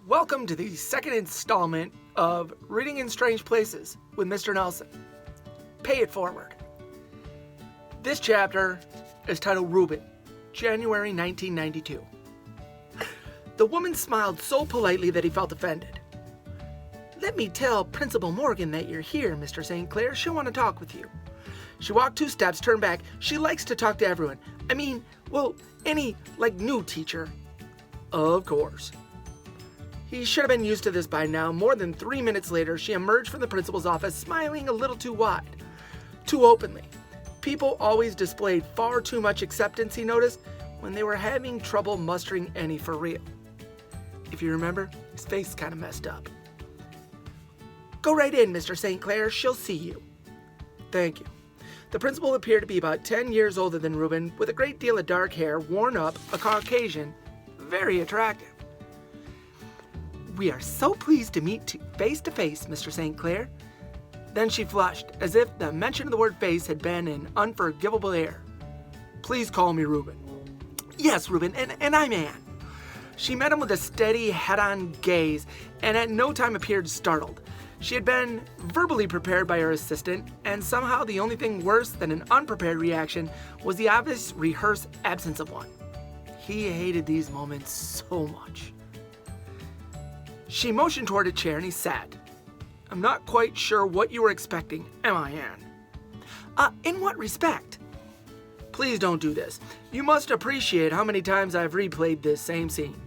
Welcome to the second installment of Reading in Strange Places with Mr. Nelson. Pay it forward. This chapter is titled Reuben, January 1992. The woman smiled so politely that he felt offended. "Let me tell Principal Morgan that you're here, Mr. St. Clair. She'll want to talk with you." She walked 2 steps, turned back. She likes to talk to everyone. Any new teacher. Of course. He should have been used to this by now. More than 3 minutes later, she emerged from the principal's office, smiling a little too wide, too openly. People always displayed far too much acceptance, he noticed, when they were having trouble mustering any for real. If you remember, his face kind of messed up. "Go right in, Mr. St. Clair. She'll see you." "Thank you." The principal appeared to be about 10 years older than Reuben, with a great deal of dark hair, worn up, a Caucasian, very attractive. "We are so pleased to meet face to face, Mr. St. Clair." Then she flushed, as if the mention of the word face had been an unforgivable error. "Please call me Reuben." "Yes, Reuben, and I'm Anne." She met him with a steady, head-on gaze, and at no time appeared startled. She had been verbally prepared by her assistant, and somehow the only thing worse than an unprepared reaction was the obvious rehearsed absence of one. He hated these moments so much. She motioned toward a chair and he sat. "I'm not quite sure what you were expecting, am I, Anne?" In what respect?" "Please don't do this. You must appreciate how many times I've replayed this same scene.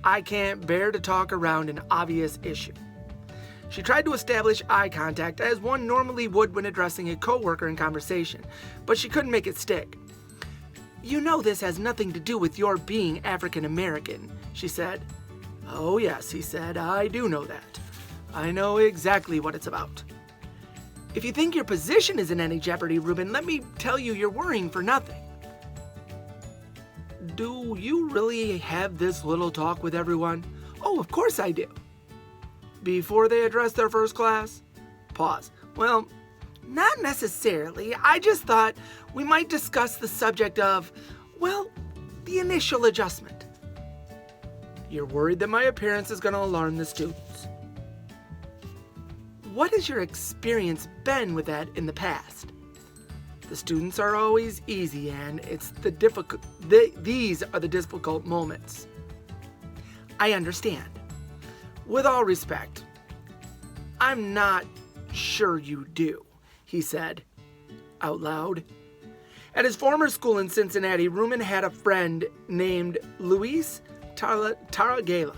I can't bear to talk around an obvious issue." She tried to establish eye contact as one normally would when addressing a coworker in conversation, but she couldn't make it stick. "You know this has nothing to do with your being African American," she said. "Oh yes," he said, "I do know that. I know exactly what it's about." "If you think your position is in any jeopardy, Reuben, let me tell you you're worrying for nothing." "Do you really have this little talk with everyone?" "Oh, of course I do." "Before they address their first class?" Pause. "Well, not necessarily. I just thought we might discuss the subject of, the initial adjustment." "You're worried that my appearance is going to alarm the students." "What has your experience been with that in the past?" "The students are always easy, and it's these are the difficult moments." "I understand. With all respect, I'm not sure you do," he said, out loud. At his former school in Cincinnati, Reuben had a friend named Luis Tarragela.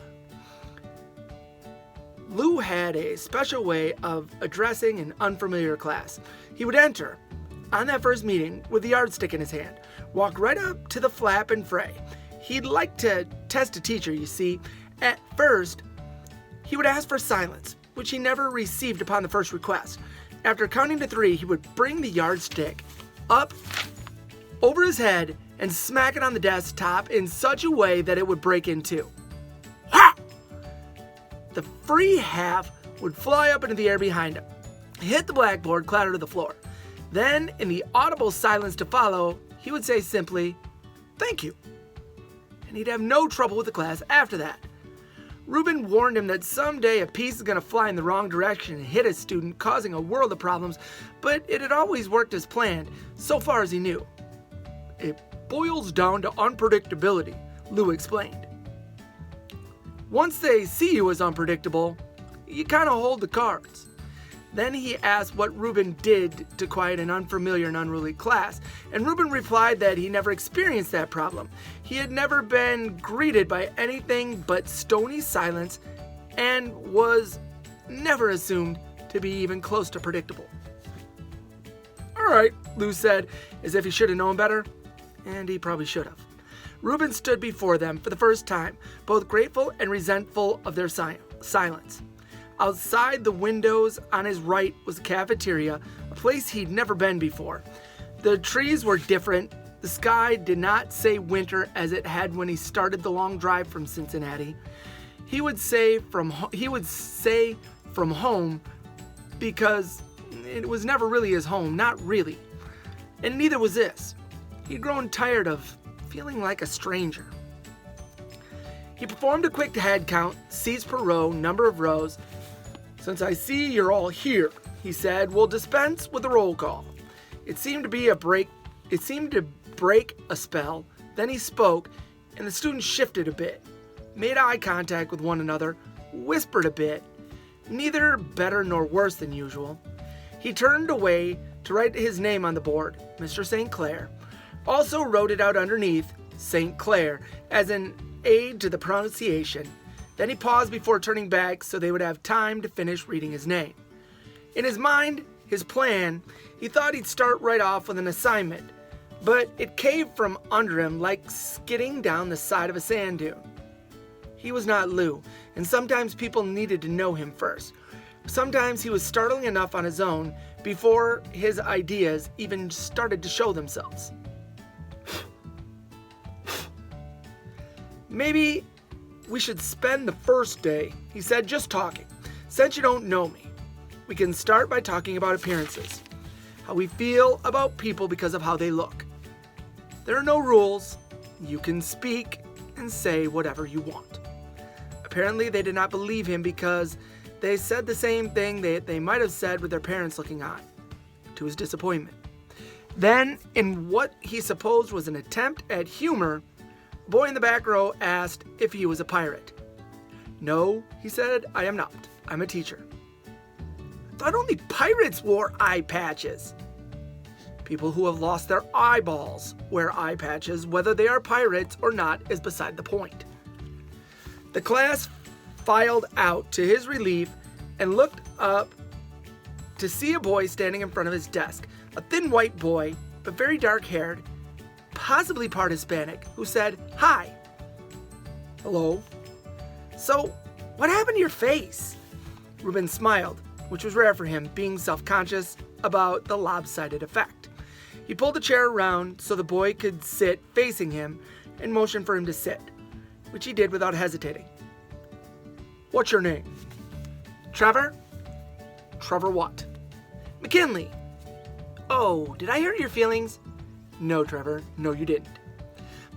Lou had a special way of addressing an unfamiliar class. He would enter, on that first meeting, with the yardstick in his hand, walk right up to the flap and fray. He'd like to test a teacher, you see. At first, he would ask for silence, which he never received upon the first request. After counting to 3, he would bring the yardstick up over his head and smack it on the desktop in such a way that it would break in 2. Ha! The free half would fly up into the air behind him, hit the blackboard, clatter to the floor. Then, in the audible silence to follow, he would say simply, "Thank you." And he'd have no trouble with the class after that. Reuben warned him that someday a piece is going to fly in the wrong direction and hit a student, causing a world of problems, but it had always worked as planned, so far as he knew. "It boils down to unpredictability," Lou explained. "Once they see you as unpredictable, you kind of hold the cards." Then he asked what Reuben did to quiet an unfamiliar and unruly class, and Reuben replied that he never experienced that problem. He had never been greeted by anything but stony silence and was never assumed to be even close to predictable. "All right," Lou said, as if he should have known better, and he probably should have. Reuben stood before them for the first time, both grateful and resentful of their silence. Outside the windows on his right was the cafeteria, a place he'd never been before. The trees were different. The sky did not say winter as it had when he started the long drive from Cincinnati. He would say from home because it was never really his home, not really. And neither was this. He'd grown tired of feeling like a stranger. He performed a quick head count, seats per row, number of rows. "Since I see you're all here," he said, "we'll dispense with the roll call." It seemed to break a spell. Then he spoke, and the students shifted a bit, made eye contact with one another, whispered a bit, neither better nor worse than usual. He turned away to write his name on the board, Mr. St. Clair. Also wrote it out underneath, St. Clair, as an aid to the pronunciation. Then he paused before turning back so they would have time to finish reading his name. In his mind, his plan, he thought he'd start right off with an assignment, but it caved from under him like skidding down the side of a sand dune. He was not Lou, and sometimes people needed to know him first. Sometimes he was startling enough on his own before his ideas even started to show themselves. "Maybe we should spend the first day," he said, "just talking. Since you don't know me, we can start by talking about appearances, how we feel about people because of how they look. There are no rules. You can speak and say whatever you want." Apparently, they did not believe him because they said the same thing they might have said with their parents looking on, to his disappointment. Then, in what he supposed was an attempt at humor, a boy in the back row asked if he was a pirate. "No," he said, "I am not. I'm a teacher." "I thought only pirates wore eye patches." "People who have lost their eyeballs wear eye patches. Whether they are pirates or not is beside the point." The class filed out to his relief and looked up to see a boy standing in front of his desk, a thin white boy, but very dark-haired, possibly part Hispanic, who said, "Hi." "Hello." "So, what happened to your face?" Reuben smiled, which was rare for him, being self-conscious about the lopsided effect. He pulled the chair around so the boy could sit facing him and motioned for him to sit, which he did without hesitating. "What's your name?" "Trevor." "Trevor what?" "McKinley." "Oh, did I hurt your feelings?" "No, Trevor, no you didn't.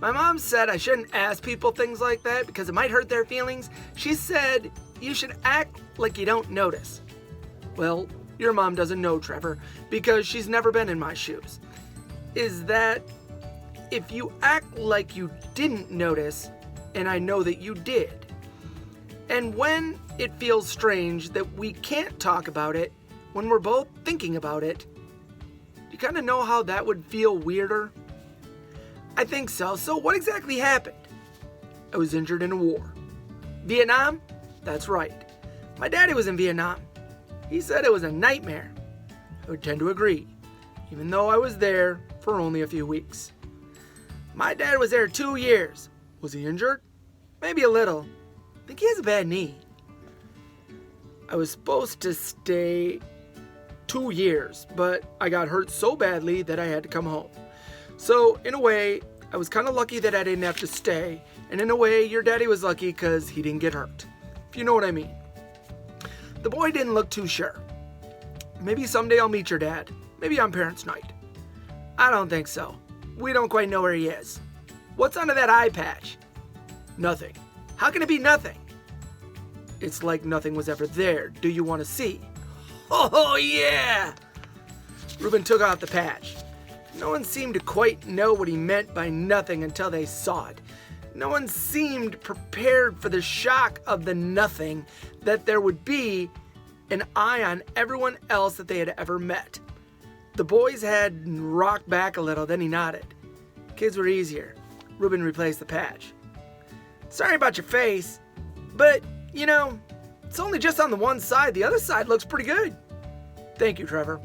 My mom said I shouldn't ask people things like that because it might hurt their feelings. She said you should act like you don't notice." "Well, your mom doesn't know, Trevor, because she's never been in my shoes. Is that if you act like you didn't notice, and I know that you did, and when it feels strange that we can't talk about it when we're both thinking about it, you kind of know how that would feel weirder?" "I think so. So what exactly happened?" "I was injured in a war." "Vietnam?" "That's right. My daddy was in Vietnam. He said it was a nightmare." "I would tend to agree, even though I was there for only a few weeks." "My dad was there 2 years. Was he injured?" "Maybe a little. I think he has a bad knee." "I was supposed to stay 2 years, but I got hurt so badly that I had to come home. So, in a way, I was kind of lucky that I didn't have to stay, and in a way, your daddy was lucky because he didn't get hurt, if you know what I mean." The boy didn't look too sure. "Maybe someday I'll meet your dad. Maybe on parents' night." "I don't think so. We don't quite know where he is." "What's under that eye patch?" "Nothing." "How can it be nothing?" "It's like nothing was ever there. Do you want to see?" "Oh, yeah!" Reuben took off the patch. No one seemed to quite know what he meant by nothing until they saw it. No one seemed prepared for the shock of the nothing, that there would be an eye on everyone else that they had ever met. The boy's head rocked back a little, then he nodded. Kids were easier. Reuben replaced the patch. "Sorry about your face, but, it's only just on the one side. The other side looks pretty good." "Thank you, Trevor.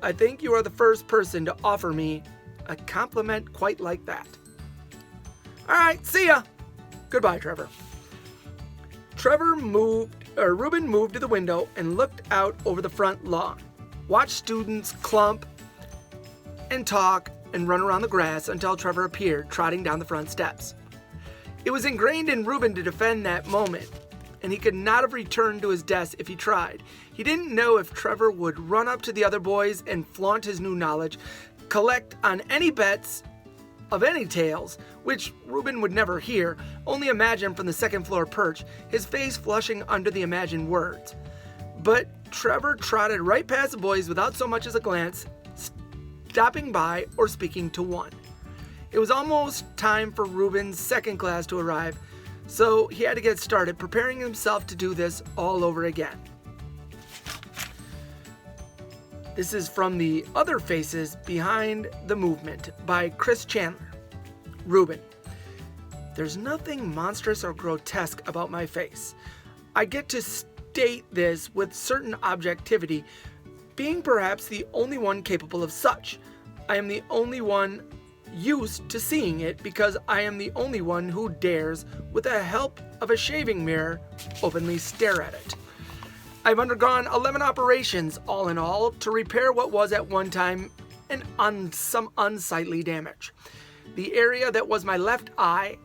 I think you are the first person to offer me a compliment quite like that." "All right, see ya." "Goodbye, Trevor." Reuben moved to the window and looked out over the front lawn, watched students clump and talk and run around the grass until Trevor appeared, trotting down the front steps. It was ingrained in Reuben to defend that moment, and he could not have returned to his desk if he tried. He didn't know if Trevor would run up to the other boys and flaunt his new knowledge, collect on any bets of any tales, which Reuben would never hear, only imagine from the second floor perch, his face flushing under the imagined words. But Trevor trotted right past the boys without so much as a glance, stopping by or speaking to one. It was almost time for Reuben's second class to arrive, so he had to get started preparing himself to do this all over again. This is from The Other Faces Behind the Movement by RISP Ch. Reuben. There's nothing monstrous or grotesque about my face. I get to state this with certain objectivity, being perhaps the only one capable of such. I am the only one used to seeing it because I am the only one who dares, with the help of a shaving mirror, openly stare at it. I've undergone 11 operations, all in all, to repair what was at one time some unsightly damage. The area that was my left eye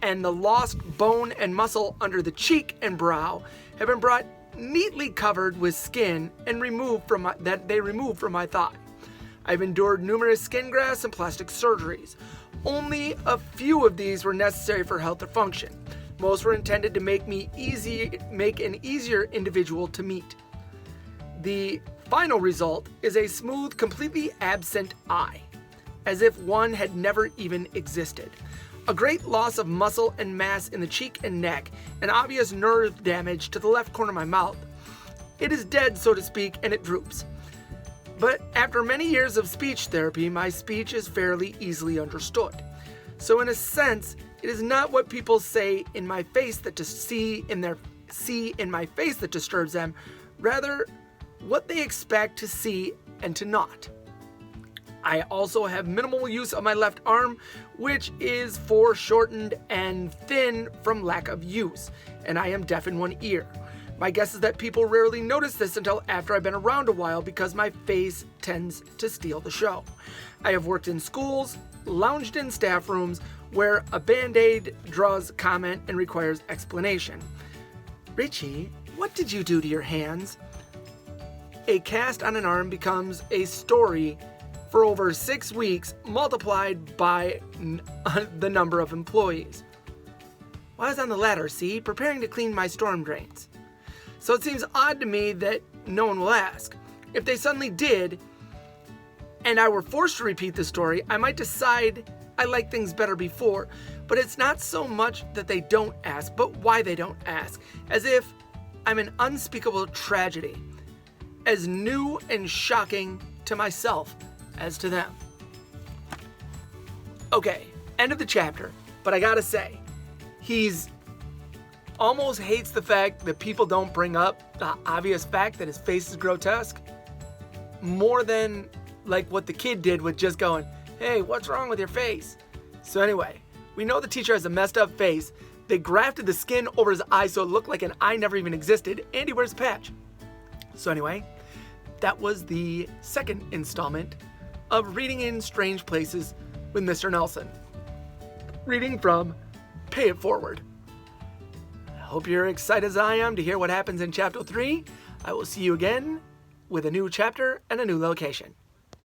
and the lost bone and muscle under the cheek and brow have been brought neatly covered with skin and removed from my thigh. I've endured numerous skin grafts and plastic surgeries. Only a few of these were necessary for health or function. Most were intended to make an easier individual to meet. The final result is a smooth, completely absent eye, as if one had never even existed. A great loss of muscle and mass in the cheek and neck, and obvious nerve damage to the left corner of my mouth. It is dead, so to speak, and it droops. But after many years of speech therapy, my speech is fairly easily understood. So in a sense, it is not what people say in my face that see in my face that disturbs them, rather what they expect to see and to not. I also have minimal use of my left arm, which is foreshortened and thin from lack of use, and I am deaf in one ear. My guess is that people rarely notice this until after I've been around a while because my face tends to steal the show. I have worked in schools, lounged in staff rooms, where a Band-Aid draws comment and requires explanation. Richie, what did you do to your hands? A cast on an arm becomes a story for over 6 weeks, multiplied by the number of employees. Well, I was on the ladder, see, preparing to clean my storm drains. So it seems odd to me that no one will ask. If they suddenly did, and I were forced to repeat the story, I might decide I liked things better before, but it's not so much that they don't ask, but why they don't ask, as if I'm an unspeakable tragedy, as new and shocking to myself as to them. Okay, end of the chapter, but I gotta say, he's almost hates the fact that people don't bring up the obvious fact that his face is grotesque, more than like what the kid did with just going, hey, what's wrong with your face? So anyway, we know the teacher has a messed up face. They grafted the skin over his eye so it looked like an eye never even existed, and he wears a patch. So anyway, that was the second installment of Reading in Strange Places with Mr. Nelson. Reading from Pay It Forward. I hope you're excited as I am to hear what happens in Chapter 3. I will see you again with a new chapter and a new location.